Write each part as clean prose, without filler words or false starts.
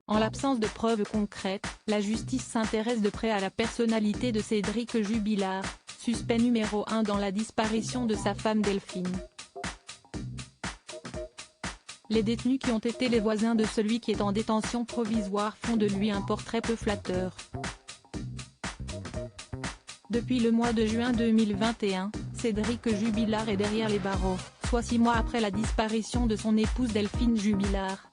En l'absence de preuves concrètes, la justice s'intéresse de près à la personnalité de Cédric Jubilard, suspect numéro 1 dans la disparition de sa femme Delphine. Les détenus qui ont été les voisins de celui qui est en détention provisoire font de lui un portrait peu flatteur. Depuis le mois de juin 2021, Cédric Jubilard est derrière les barreaux, soit 6 mois après la disparition de son épouse Delphine Jubilard.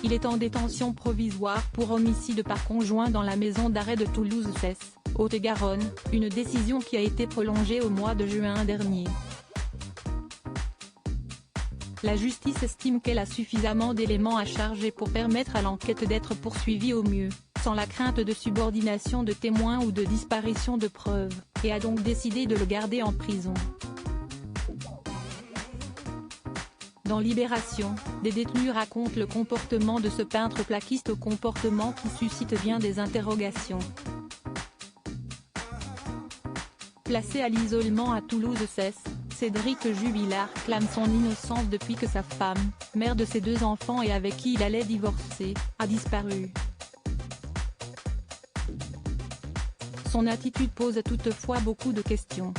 Il est en détention provisoire pour homicide par conjoint dans la maison d'arrêt de Toulouse-Cesse, Haute-Garonne, une décision qui a été prolongée au mois de juin dernier. La justice estime qu'elle a suffisamment d'éléments à charger pour permettre à l'enquête d'être poursuivie au mieux, sans la crainte de subordination de témoins ou de disparition de preuves, et a donc décidé de le garder en prison. Dans Libération, des détenus racontent le comportement de ce peintre plaquiste au comportement qui suscite bien des interrogations. Placé à l'isolement à Toulouse-Cesse, Cédric Jubilard clame son innocence depuis que sa femme, mère de ses 2 enfants et avec qui il allait divorcer, a disparu. Son attitude pose toutefois beaucoup de questions.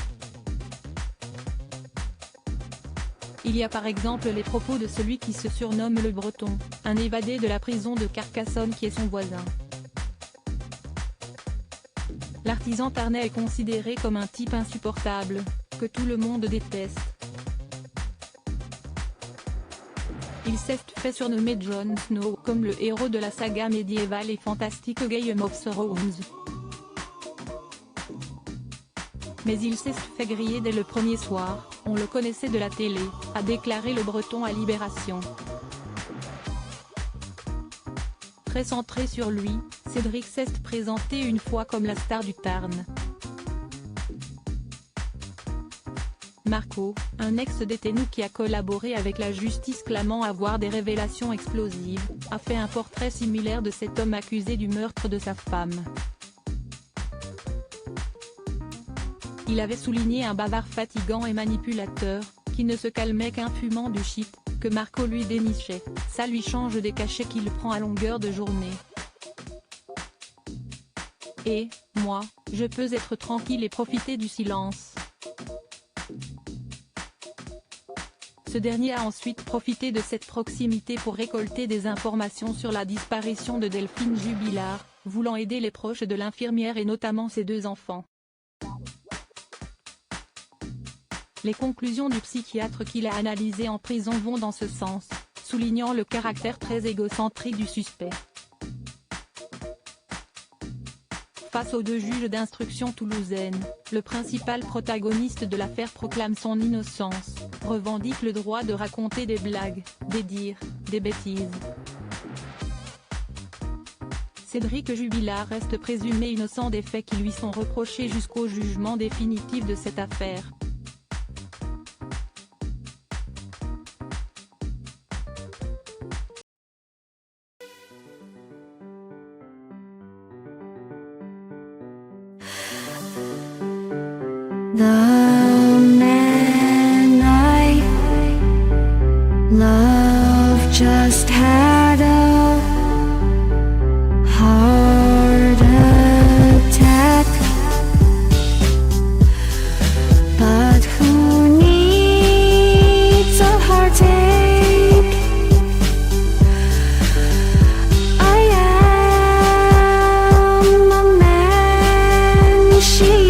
Il y a par exemple les propos de celui qui se surnomme le Breton, un évadé de la prison de Carcassonne qui est son voisin. L'artisan tarnais est considéré comme un type insupportable, que tout le monde déteste. Il s'est fait surnommer Jon Snow comme le héros de la saga médiévale et fantastique Game of Thrones. Mais il s'est fait griller dès le premier soir, on le connaissait de la télé, a déclaré le Breton à Libération. Très centré sur lui, Cédric s'est présenté une fois comme la star du Tarn. Marco, un ex-détenu qui a collaboré avec la justice clamant avoir des révélations explosives, a fait un portrait similaire de cet homme accusé du meurtre de sa femme. Il avait souligné un bavard fatigant et manipulateur, qui ne se calmait qu'un fumant du shit, que Marco lui dénichait, ça lui change des cachets qu'il prend à longueur de journée. Et, moi, je peux être tranquille et profiter du silence. Ce dernier a ensuite profité de cette proximité pour récolter des informations sur la disparition de Delphine Jubilard, voulant aider les proches de l'infirmière et notamment ses 2 enfants. Les conclusions du psychiatre qui l'a analysé en prison vont dans ce sens, soulignant le caractère très égocentrique du suspect. Face aux 2 juges d'instruction toulousaines, le principal protagoniste de l'affaire proclame son innocence, revendique le droit de raconter des blagues, des dires, des bêtises. Cédric Jubilard reste présumé innocent des faits qui lui sont reprochés jusqu'au jugement définitif de cette affaire. The man I love just had a heart attack, but who needs a heartache? I am a man she